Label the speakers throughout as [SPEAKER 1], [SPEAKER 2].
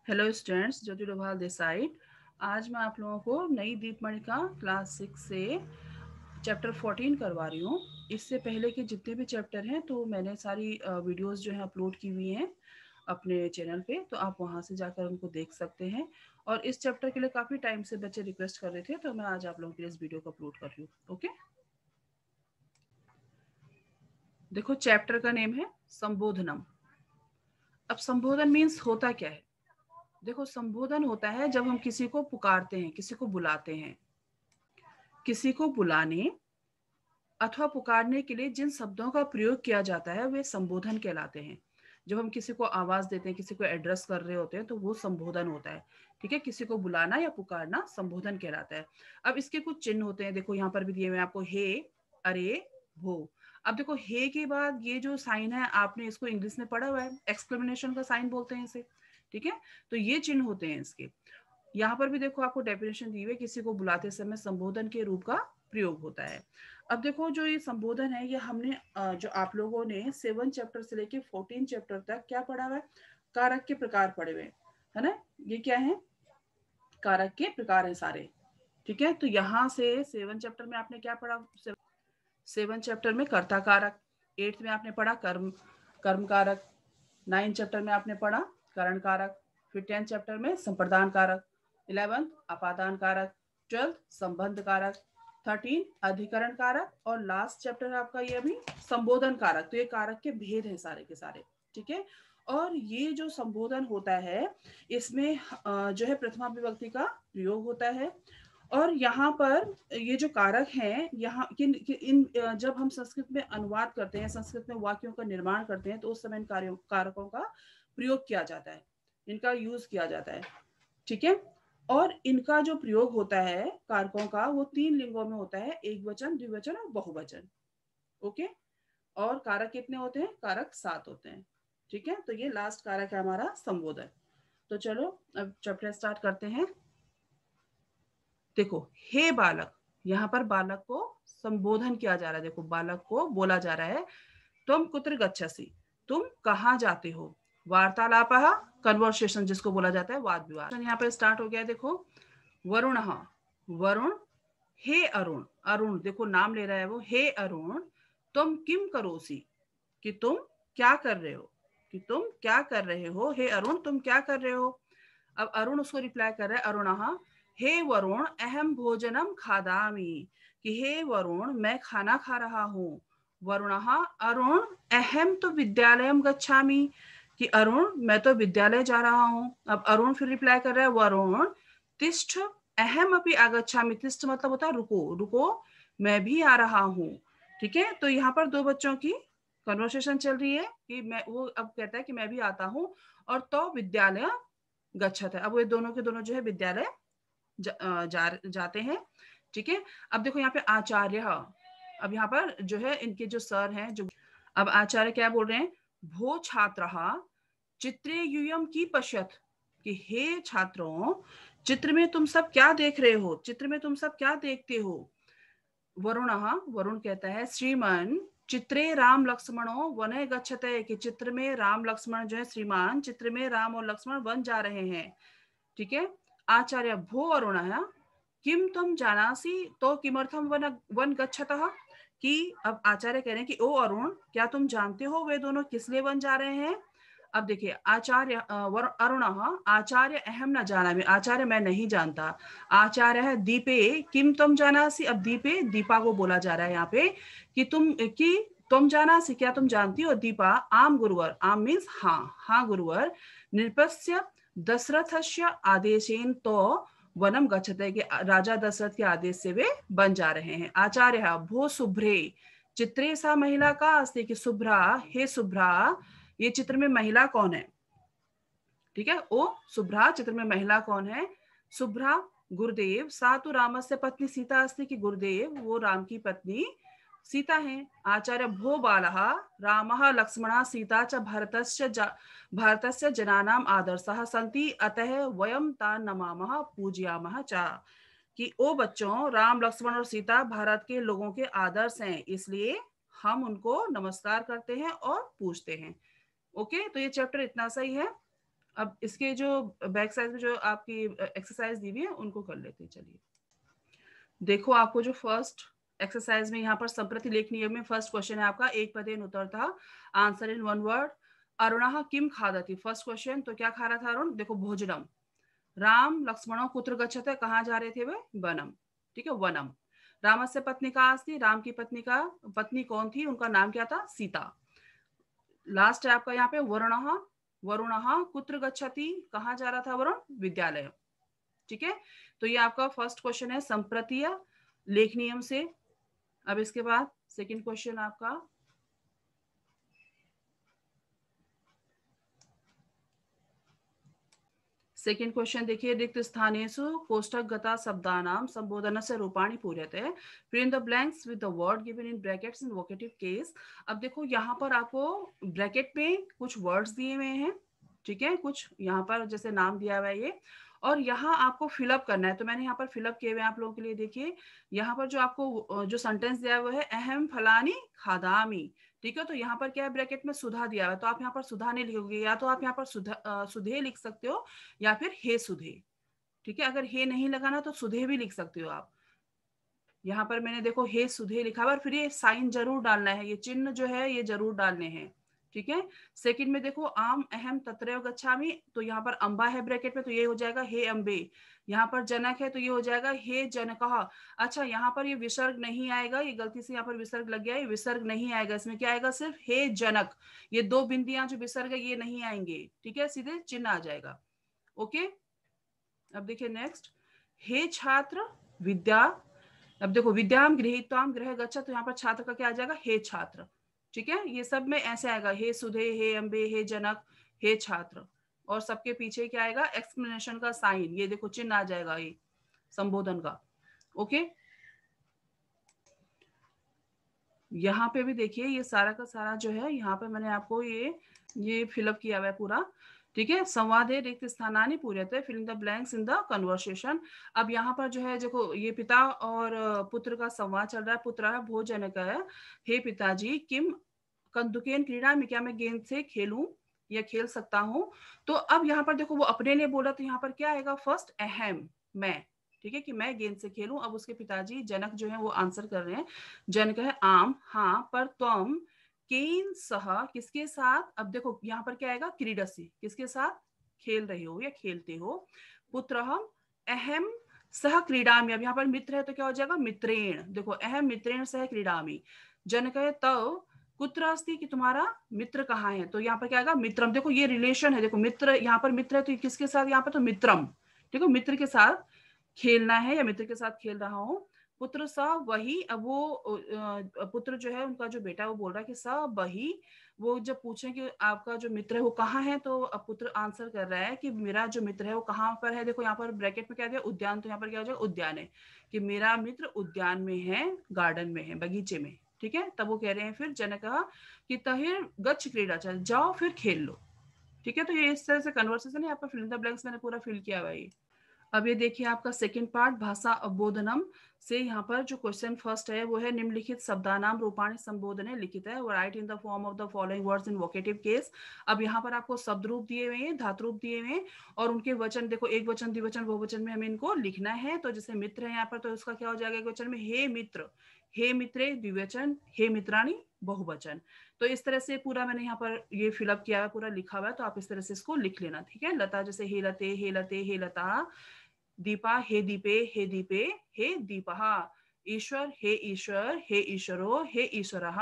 [SPEAKER 1] Hello students, Jyoti Doval this side. आज मैं आप लोगों को नई दीपमणिका क्लास 6 से चैप्टर 14 करवा रही हूँ। इससे पहले के जितने भी चैप्टर हैं तो मैंने सारी वीडियोस जो है अपलोड की हुई हैं अपने चैनल पे, तो आप वहाँ से जाकर उनको देख सकते हैं। और इस चैप्टर के लिए काफ़ी टाइम से बच्चे रिक्वेस्ट कर रहे थे, तो मैं आज आप लोगों के लिए इस वीडियो को अपलोड कर रही हूँ। ओके, देखो चैप्टर का नेम है संबोधनम। अब संबोधन मीन्स होता क्या है? देखो, संबोधन होता है जब हम किसी को पुकारते हैं, किसी को बुलाते हैं। किसी को बुलाने अथवा पुकारने के लिए जिन शब्दों का प्रयोग किया जाता है वे संबोधन कहलाते हैं। जब हम किसी को आवाज देते हैं, किसी को एड्रेस कर रहे होते हैं, तो वो संबोधन होता है। ठीक है, किसी को बुलाना या पुकारना संबोधन कहलाता है। अब इसके कुछ चिन्ह होते हैं, देखो यहाँ पर भी दिए हुए आपको, हे, अरे, भो। अब देखो, हे के बाद ये जो साइन है, आपने इसको इंग्लिश में पढ़ा हुआ है, एक्सक्लेमेशन का साइन बोलते हैं इसे। ठीक है, तो ये चिन्ह होते हैं इसके। यहाँ पर भी देखो आपको डेफिनेशन दी हुई है, किसी को बुलाते समय संबोधन के रूप का प्रयोग होता है। अब देखो, जो ये संबोधन है, ये हमने जो आप लोगों ने 7 चैप्टर से लेके 14 चैप्टर तक क्या पढ़ा हुआ है, कारक के प्रकार पढ़े हुए, है ना। ये क्या है, कारक के प्रकार है सारे। ठीक है, तो यहाँ से 7 चैप्टर में आपने क्या पढ़ा, 7 चैप्टर में कर्ता कारक, 8th में आपने पढ़ा कर्म, कर्म कारक, 9 चैप्टर में आपने पढ़ा करण कारक, फिर 10 चैप्टर में संप्रदान कारक, 11 अपादान कारक, 12 संबंध कारक, 13 अधिकरण कारक, और लास्ट चैप्टर है आपका ये अभी संबोधन कारक। तो ये कारक के भेद हैं सारे के सारे। ठीक है, और ये जो संबोधन होता है इसमें जो है प्रथमा विभक्ति का प्रयोग होता है। और यहाँ पर ये जो कारक हैं, यहाँ इन जब हम संस्कृत में अनुवाद करते हैं, संस्कृत में वाक्यों का निर्माण करते हैं, तो उस समय इन कारकों का प्रयोग किया जाता है, इनका यूज किया जाता है। ठीक है, और इनका जो प्रयोग होता है कारकों का, वो 3 लिंगों में होता है, एक वचन, द्विवचन और बहुवचन। ओके, और कारक कितने होते हैं, कारक 7 होते हैं। ठीक है, तो ये लास्ट कारक है हमारा संबोधन। तो चलो अब चैप्टर स्टार्ट करते हैं। देखो, हे बालक, यहाँ पर बालक को संबोधन किया जा रहा है। देखो, बालक को बोला जा रहा है, तुम कुत्र गच्छसि, तुम कहाँ जाते हो। वार्तालाप, कन्वर्सेशन जिसको बोला जाता है, वाद विवाद। यहाँ पर स्टार्ट हो गया है। देखो, वरुण, वरुण, हे अरुण, अरुण देखो नाम ले रहा है वो, हे अरुण, तुम किम करोसी, कि तुम क्या कर रहे हो, कि तुम क्या कर रहे हो, हे अरुण तुम क्या कर रहे हो। अब अरुण उसको रिप्लाई कर रहा है, अरुण, हे वरुण अहम भोजनम खादामी, कि हे वरुण मैं खाना खा रहा हूँ। वरुण, अरुण अहम तो विद्यालयम गच्छामि, कि अरुण मैं तो विद्यालय जा रहा हूँ। अब अरुण फिर रिप्लाई कर रहा है, वरुण तिष्ठ अहम अपनी आगच्छामि, तिष्ठ मतलब होता है रुको, रुको मैं भी आ रहा हूँ। ठीक है, तो यहाँ पर दो बच्चों की कन्वर्सेशन चल रही है कि मैं, वो अब कहता है कि मैं भी आता हूँ, और तो विद्यालय गच्छत है। अब वो दोनों के दोनों जो है विद्यालय जाते हैं। ठीक है, अब देखो यहाँ पे आचार्य, अब यहाँ पर जो है इनके जो सर हैं, जो अब आचार्य क्या बोल रहे हैं, भो छात्र चित्रे यूयम की पश्यत, कि हे छात्रों चित्र में तुम सब क्या देख रहे हो, चित्र में तुम सब क्या देखते हो। वरुण, वरुण कहता है, श्रीमान चित्रे राम लक्ष्मणो वने गच्छते, कि चित्र में राम लक्ष्मण जो है, श्रीमान चित्र में राम और लक्ष्मण वन जा रहे हैं। ठीक है, आचार्य, भो अरुण किम तुम जानासी तो किमर्थम वन वन गच्छतः, कि अब आचार्य कह रहे हैं कि ओ अरुण क्या तुम जानते हो वे दोनों किस लिए वन जा रहे हैं। अब देखिए, आचार्य अरुण, आचार्य अहम न जाना, आचार्य मैं नहीं जानता। आचार्य है दीपे किम तुम जानासी, अब दीपे दीपा को बोला जा रहा है यहाँ पे, कि तुम जानासी क्या तुम जानती हो। दीपा आम गुरुवर, आम मीन्स हाँ, हाँ गुरुवर, नृपस्य दशरथस्य आदेशेन तो वनम गच्छते, कि राजा दशरथ के आदेश से वे बन जा रहे हैं। आचार्य भो शुभ्रे चित्रे सा महिला का अस्ति, कि शुभ्रा, हे शुभ्रा ये चित्र में महिला कौन है। ठीक है, ओ शुभ्रा चित्र में महिला कौन है। शुभ्रा गुरुदेव, सा तो रामस्य पत्नी सीता अस्ति, कि गुरुदेव वो राम की पत्नी सीता है। आचार्य भो बालः रामः लक्ष्मणः सीता च भारतस्य जनानाम आदर्शः सन्ति, अतः वयम तान् नमामः पूजयामः च, कि ओ बच्चों राम लक्ष्मण और सीता भारत के लोगों के आदर्श हैं, इसलिए हम उनको नमस्कार करते हैं और पूजते हैं। ओके, तो ये चैप्टर इतना सही है। अब इसके जो बैक साइड में जो आपकी एक्सरसाइज दी हुई है उनको कर लेते हैं। चलिए देखो, आपको जो फर्स्ट एक्सरसाइज में यहाँ पर संप्रति लेखनीय में फर्स्ट क्वेश्चन है आपका, एक पदेन उत्तरतः आंसर इन वन वर्ड। अरुणः किम खादति, फर्स्ट क्वेश्चन, तो क्या खा रहा था अरुण? देखो भोजनम। राम लक्ष्मणो कुत्र गच्छते, कहाँ जा रहे थे वे? वनम। ठीक है, वनम। रामस्य पत्नी का अस्ति, राम की पत्नी कौन थी? उनका नाम क्या था? सीता। लास्ट है आपका यहाँ पे वरुणः। वरुणः कुत्र गच्छति, कहाँ जा रहा था वरुण? विद्यालय। ठीक है, तो ये आपका फर्स्ट क्वेश्चन है संप्रतीय लेख नियम से। अब इसके बाद सेकंड क्वेश्चन आपका, सेकंड क्वेश्चन देखिए, रिक्त स्थानेषु कोष्ठक गता शब्दानां संबोधनस्य रूपाणि पूर्यते, fill in the blanks with the word given in brackets in vocative case. अब देखो यहाँ पर आपको ब्रैकेट में कुछ वर्ड्स दिए हुए हैं, ठीक है, कुछ यहाँ पर जैसे नाम दिया हुआ है ये, और यहाँ आपको फिलअप करना है। तो मैंने यहाँ पर फिलअप किए हुए आप लोगों के लिए। देखिए यहाँ पर जो आपको जो सेंटेंस दिया हुआ है, अहम फलानी खादामी, ठीक है, तो यहाँ पर क्या है, ब्रैकेट में सुधा दिया हुआ है, तो आप यहाँ पर सुधा नहीं लिखोगे, या तो आप यहाँ पर सुधे लिख सकते हो या फिर हे सुधे। ठीक है, अगर हे नहीं लगाना तो सुधे भी लिख सकते हो आप। यहाँ पर मैंने देखो हे सुधे लिखा हुआ, और फिर ये साइन जरूर डालना है, ये चिन्ह जो है ये जरूर डालने हैं। ठीक है, सेकंड में देखो आम अहम तत्रैव गच्छामि, तो यहाँ पर अंबा है ब्रैकेट में, तो ये हो जाएगा हे अंबे। यहाँ पर जनक है तो ये हो जाएगा हे जनकः। अच्छा, यहाँ पर ये विसर्ग नहीं आएगा, ये गलती से यहाँ पर विसर्ग लग गया, ये विसर्ग नहीं आएगा, इसमें क्या आएगा? सिर्फ हे जनक। ये दो बिंदियां जो विसर्ग है ये नहीं आएंगे, ठीक है, सीधे चिन्ह आ जाएगा। ओके, अब देखिए नेक्स्ट, हे छात्र विद्या। अब देखो विद्याम गृहीत्वाम गृह गच्छा, तो यहाँ पर छात्र का क्या आ जाएगा? हे छात्र। ठीक है, ये सब में ऐसे आएगा, हे सुधे, हे अंबे, हे जनक, हे छात्र, और सबके पीछे क्या आएगा? एक्सप्लेनेशन का साइन, ये देखो चिन्ह आ जाएगा ये संबोधन का। ओके, यहाँ पे भी देखिए ये सारा का सारा जो है यहाँ पे मैंने आपको ये फिलअप किया हुआ है पूरा। ठीक है, संवादे रिक्त स्थानानि पूर्यते, fill in the blanks in the conversation. अब यहाँ पर जो है देखो ये पिता और पुत्र का संवाद चल रहा है। पुत्र भोजन का है, हे पिताजी किम कंदुकेन क्रीड़ा में, क्या मैं गेंद से खेलूं या खेल सकता हूँ? तो अब यहाँ पर देखो वो अपने लिए बोला, तो यहाँ पर क्या आएगा? फर्स्ट अहम, मैं, ठीक है, कि मैं गेंद से खेलूं। अब उसके पिताजी जनक जो है वो आंसर कर रहे हैं। जनक है आम, हाँ, पर तुम केन सह, किसके साथ? अब देखो यहाँ पर क्या आएगा? क्रीडसी, किसके साथ खेल रहे हो या खेलते हो? पुत्र हम अहम सह क्रीडामी, अब यहाँ पर मित्र है तो क्या हो जाएगा? मित्रेण। देखो अहम मित्रेण सह क्रीडामी। जनक है तव कुत्र अस्ति, कि तुम्हारा मित्र कहाँ है? तो यहाँ पर क्या आएगा? मित्रम। देखो ये रिलेशन है, देखो मित्र, यहाँ पर मित्र है तो किसके साथ? यहाँ पर तो मित्रम। देखो मित्र के साथ खेलना है या मित्र के साथ खेल रहा हूँ। पुत्र सा वही, अब वो पुत्र जो है उनका जो बेटा, वो बोल रहा है कि सा वही। वो जब पूछे कि आपका जो मित्र है वो कहाँ है, तो अब पुत्र आंसर कर रहा है कि मेरा जो मित्र है वो कहाँ पर है। देखो यहाँ पर ब्रैकेट में क्या दिया? उद्यान, तो यहाँ पर क्या हो जाएगा? उद्यान है, कि मेरा मित्र उद्यान में है, गार्डन में है, बगीचे में। ठीक है, तब वो कह रहे हैं फिर जनक कि तहिर गच्छ क्रीड़ा, चल जाओ फिर खेल लो। ठीक है, तो ये इस तरह से कन्वर्सेशन है। आपका फिल इन द ब्लैंक्स मैंने पूरा फिल किया हुआ है। अब ये देखिए आपका सेकंड पार्ट भाषा अवबोधनम से, यहाँ पर जो क्वेश्चन फर्स्ट है वो है निम्नलिखित शब्दानाम रूपाणि संबोधने लिखित है, right in the form of the following words in vocative case. अब यहाँ पर आपको शब्द रूप दिए हुए हैं, धातु रूप दिए हुए हैं, और उनके वचन देखो, एक वचन, द्विवचन, बहुवचन में हमें इनको लिखना है। तो जैसे मित्र है यहाँ पर, तो उसका क्या हो जाएगा? एक वचन में हे मित्र, हे मित्रे द्विवचन, हे मित्राणी बहुवचन। तो इस तरह से पूरा मैंने यहाँ पर ये फिलअप किया है, पूरा लिखा हुआ है, तो आप इस तरह से इसको लिख लेना। ठीक है, लता जैसे हे लते, हे लते, हे लता। दीपा हे दीपे, हे दीपे, हे दीपः। ईश्वर हे ईश्वर, हे ईश्वरो, हे ईश्वरः।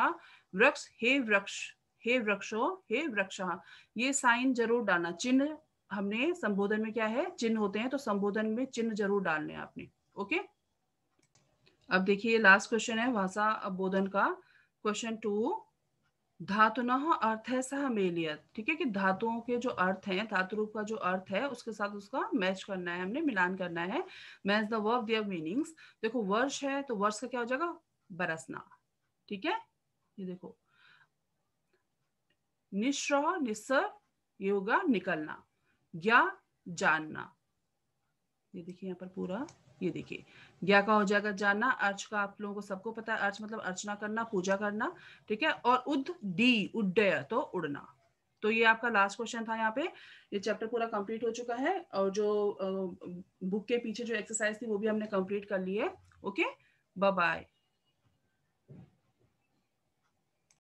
[SPEAKER 1] वृक्ष हे वृक्ष, हे वृक्षो, हे वृक्षः। ये साइन जरूर डालना, चिन्ह हमने संबोधन में क्या है? चिन्ह होते हैं, तो संबोधन में चिन्ह जरूर डालने आपने। ओके, अब देखिए लास्ट क्वेश्चन है भाषा अवबोधन का, क्वेश्चन 2। धातुनः अर्थ है सह मेलियत। ठीक है, कि धातुओं के जो अर्थ हैं, धातु रूप का जो अर्थ है उसके साथ उसका मैच करना है, हमने मिलान करना है। Match the verb there meanings. देखो वर्ष है तो वर्ष का क्या हो जाएगा? बरसना। ठीक है, ये देखो निश्रह, निस्सर, ये होगा निकलना, या जानना। ये देखिए यहाँ पर पूरा, ये देखिए ज्ञा का हो जाएगा जानना, अर्च का आप लोगों को सबको पता है, अर्च मतलब अर्चना करना, पूजा करना। ठीक है, और उद डी, उड्डय, तो उड़ना। तो ये आपका लास्ट क्वेश्चन था यहाँ पे। ये चैप्टर पूरा कंप्लीट हो चुका है और जो बुक के पीछे जो एक्सरसाइज थी वो भी हमने कंप्लीट कर ली है। Okay, bye bye.